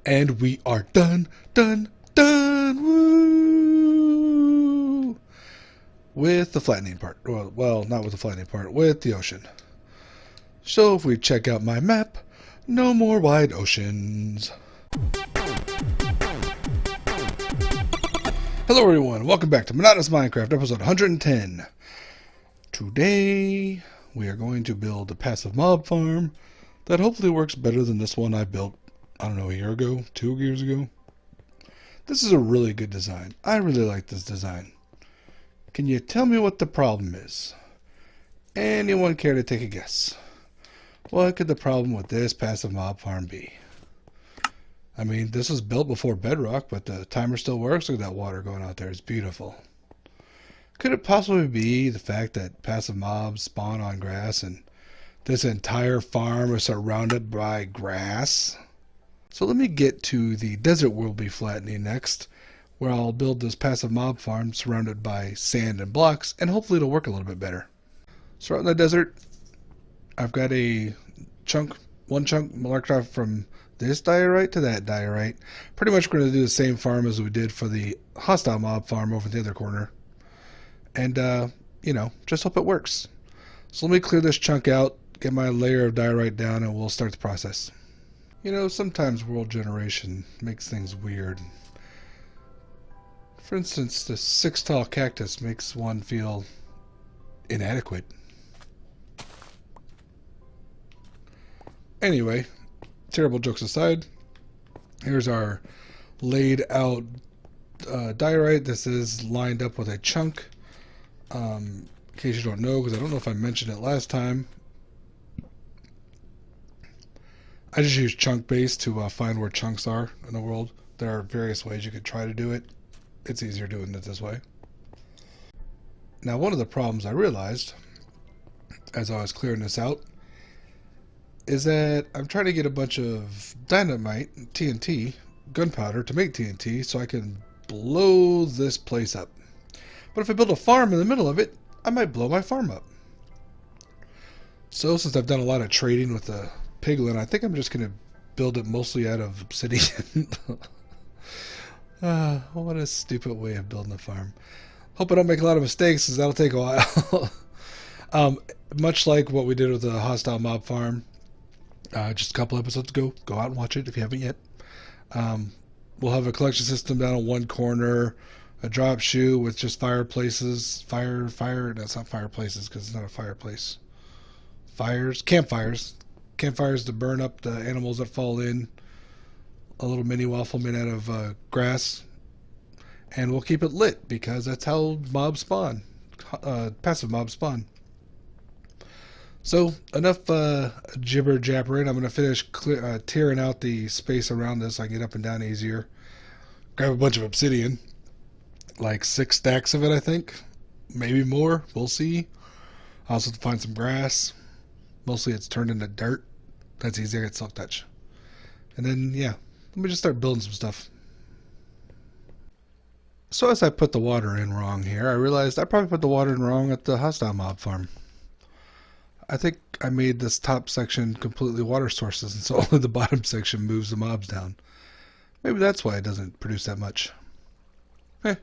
And we are done, woo! With the flattening part. Well, not with the flattening part, with the ocean. So if we check out my map, no more wide oceans. Hello everyone, welcome back to Monotonous Minecraft, episode 110. Today, we are going to build a passive mob farm that hopefully works better than this one I built, I don't know, a year ago, 2 years ago. This is a really good design. I really like this design. Can you tell me what the problem is? Anyone care to take a guess? What could the problem with this passive mob farm be? I mean, this was built before Bedrock, but the timer still works. Look at that water going out there. It's beautiful. Could it possibly be the fact that passive mobs spawn on grass and this entire farm is surrounded by grass? So let me get to the desert we'll be flattening next, where I'll build this passive mob farm surrounded by sand and blocks, and hopefully it'll work a little bit better. So out in the desert, I've got one chunk marked off from this diorite to that diorite. Pretty much we're going to do the same farm as we did for the hostile mob farm over in the other corner. And, you know, just hope it works. So let me clear this chunk out, get my layer of diorite down, and we'll start the process. You know, sometimes world generation makes things weird. For instance, the 6-tall cactus makes one feel inadequate. Anyway, terrible jokes aside, here's our laid out diorite. This is lined up with a chunk. In case you don't know, because I don't know if I mentioned it last time, I just use chunk base to find where chunks are in the world. There are various ways you could try to do it. It's easier doing it this way. Now, one of the problems I realized as I was clearing this out is that I'm trying to get a bunch of dynamite, TNT, gunpowder to make TNT so I can blow this place up. But if I build a farm in the middle of it, I might blow my farm up. So since I've done a lot of trading with the piglin, I think I'm just going to build it mostly out of obsidian. What a stupid way of building a farm. Hope I don't make a lot of mistakes, because that'll take a while. Much like what we did with the hostile mob farm just a couple episodes ago. Go out and watch it if you haven't yet. We'll have a collection system down on one corner, a drop chute with just fireplaces. That's not fireplaces because it's not a fireplace. Campfires to burn up the animals that fall in. A little mini waffle made out of grass. And we'll keep it lit because that's how mobs spawn. Passive mobs spawn. So, enough jibber jabbering. I'm going to finish tearing out the space around this so I can get up and down easier. Grab a bunch of obsidian. Like 6 stacks of it, I think. Maybe more. We'll see. I also have to find some grass. Mostly it's turned into dirt. That's easier. It's silk touch. And then, yeah. Let me just start building some stuff. So as I put the water in wrong here, I realized I probably put the water in wrong at the hostile mob farm. I think I made this top section completely water sources, and so only the bottom section moves the mobs down. Maybe that's why it doesn't produce that much. I'll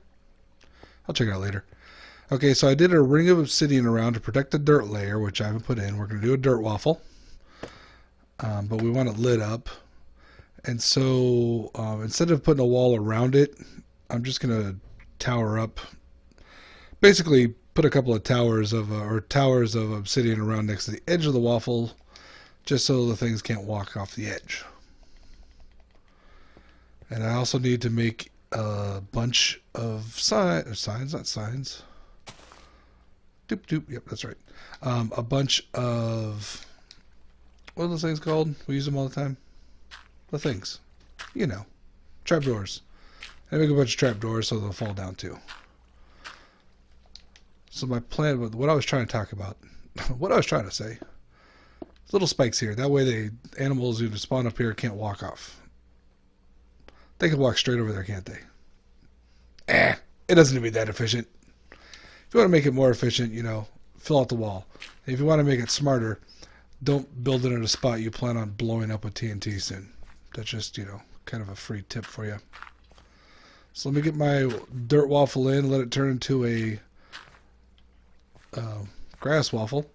check it out later. Okay, so I did a ring of obsidian around to protect the dirt layer, which I haven't put in. We're going to do a dirt waffle, but we want it lit up. And so instead of putting a wall around it, I'm just going to tower up. Basically, put a couple of towers of obsidian around next to the edge of the waffle, just so the things can't walk off the edge. And I also need to make a bunch of signs, not signs. Yep, that's right. A bunch of, what are those things called? We use them all the time. The things, you know, trapdoors. I make a bunch of trapdoors so they'll fall down too. So my plan, what I was trying to talk about, what I was trying to say, little spikes here. That way the animals who spawn up here can't walk off. They can walk straight over there, can't they? It doesn't need to be that efficient. If you want to make it more efficient, you know, fill out the wall. If you want to make it smarter, don't build it in a spot you plan on blowing up with TNT soon. That's just, you know, kind of a free tip for you. So let me get my dirt waffle in, let it turn into a grass waffle.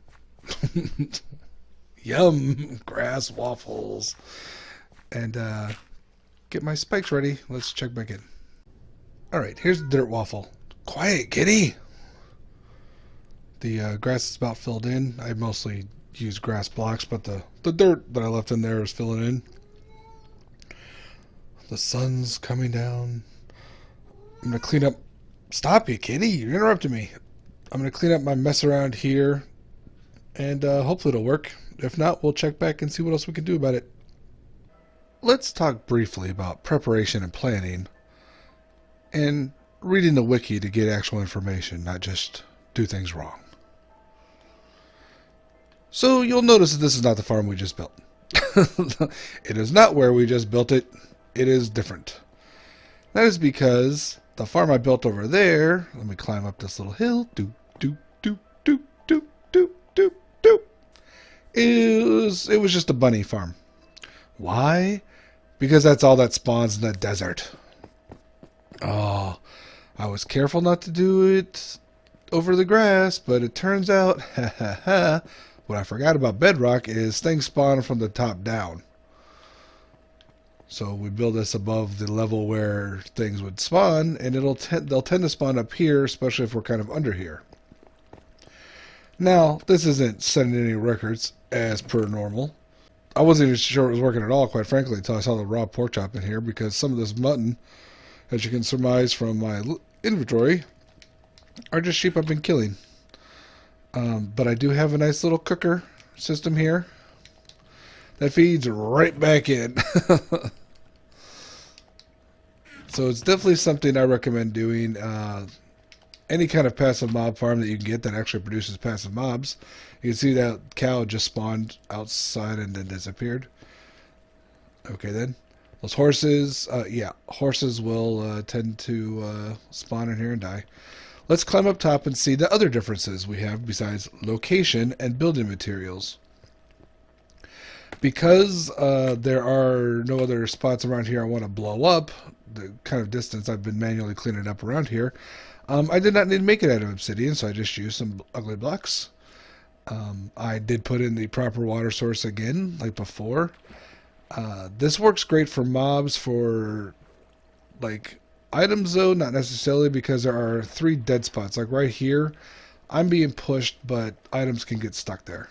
Yum! Grass waffles. And get my spikes ready. Let's check back in. Alright, here's the dirt waffle. Quiet, kitty! The grass is about filled in. I mostly use grass blocks, but the dirt that I left in there is filling in. The sun's coming down. I'm going to clean up... Stop you, kitty! You're interrupting me. I'm going to clean up my mess around here, and hopefully it'll work. If not, we'll check back and see what else we can do about it. Let's talk briefly about preparation and planning, and reading the wiki to get actual information, not just do things wrong. So you'll notice that this is not the farm we just built. It is not where we just built it. It is different. That is because the farm I built over there, let me climb up this little hill, it was just a bunny farm. Why? Because that's all that spawns in the desert. Oh, I was careful not to do it over the grass, but it turns out, what I forgot about Bedrock is things spawn from the top down. So we build this above the level where things would spawn, and they'll tend to spawn up here, especially if we're kind of under here. Now, this isn't setting any records as per normal. I wasn't even sure it was working at all, quite frankly, until I saw the raw pork chop in here, because some of this mutton, as you can surmise from my inventory, are just sheep I've been killing. But I do have a nice little cooker system here that feeds right back in. So it's definitely something I recommend doing. Any kind of passive mob farm that you can get that actually produces passive mobs. You can see that cow just spawned outside and then disappeared. Okay then. Those horses, yeah, horses will tend to spawn in here and die. Let's climb up top and see the other differences we have besides location and building materials. Because there are no other spots around here I want to blow up, the kind of distance I've been manually cleaning up around here, I did not need to make it out of obsidian, so I just used some ugly blocks. I did put in the proper water source again, like before. This works great for mobs, for like items though, not necessarily, because there are 3 dead spots. Like right here, I'm being pushed, but items can get stuck there.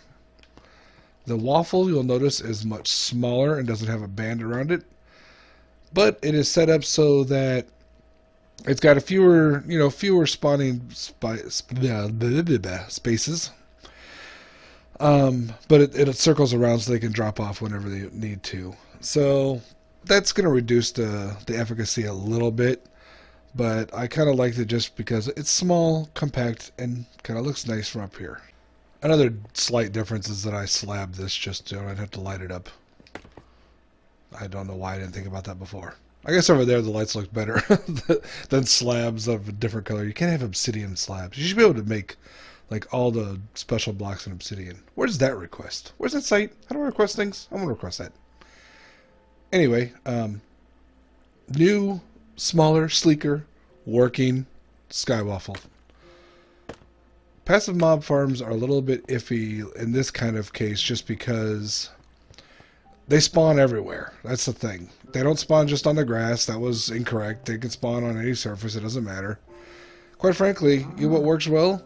The waffle, you'll notice, is much smaller and doesn't have a band around it. But it is set up so that it's got a fewer spawning spaces. But it circles around so they can drop off whenever they need to. So that's going to reduce the efficacy a little bit. But I kind of liked it just because it's small, compact, and kind of looks nice from up here. Another slight difference is that I slabbed this just so I don't have to light it up. I don't know why I didn't think about that before. I guess over there the lights look better than slabs of a different color. You can't have obsidian slabs. You should be able to make like all the special blocks in obsidian. Where's that request? Where's that site? How do I request things? I want to request that. Anyway, new, smaller, sleeker, working sky waffle. Passive mob farms are a little bit iffy in this kind of case just because they spawn everywhere. That's the thing. They don't spawn just on the grass. That was incorrect. They can spawn on any surface. It doesn't matter. Quite frankly, what works well?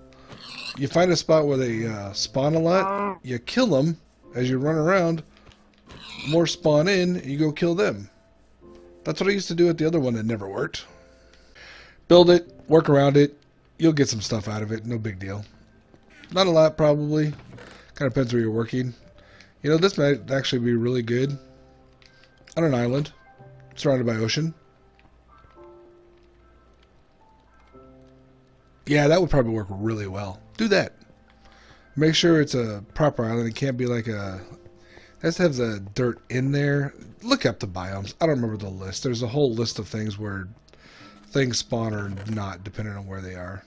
You find a spot where they spawn a lot. You kill them as you run around. More spawn in. You go kill them. That's what I used to do at the other one that never worked. Build it. Work around it. You'll get some stuff out of it. No big deal. Not a lot, probably. Kind of depends where you're working. You know, this might actually be really good on an island surrounded by ocean. Yeah, that would probably work really well. Do that. Make sure it's a proper island. It can't be like a... It has to have the dirt in there. Look up the biomes. I don't remember the list. There's a whole list of things where things spawn or not, depending on where they are.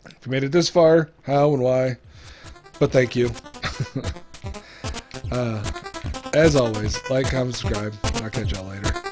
If you made it this far, how and why, but thank you. As always, like, comment, subscribe. I'll catch y'all later.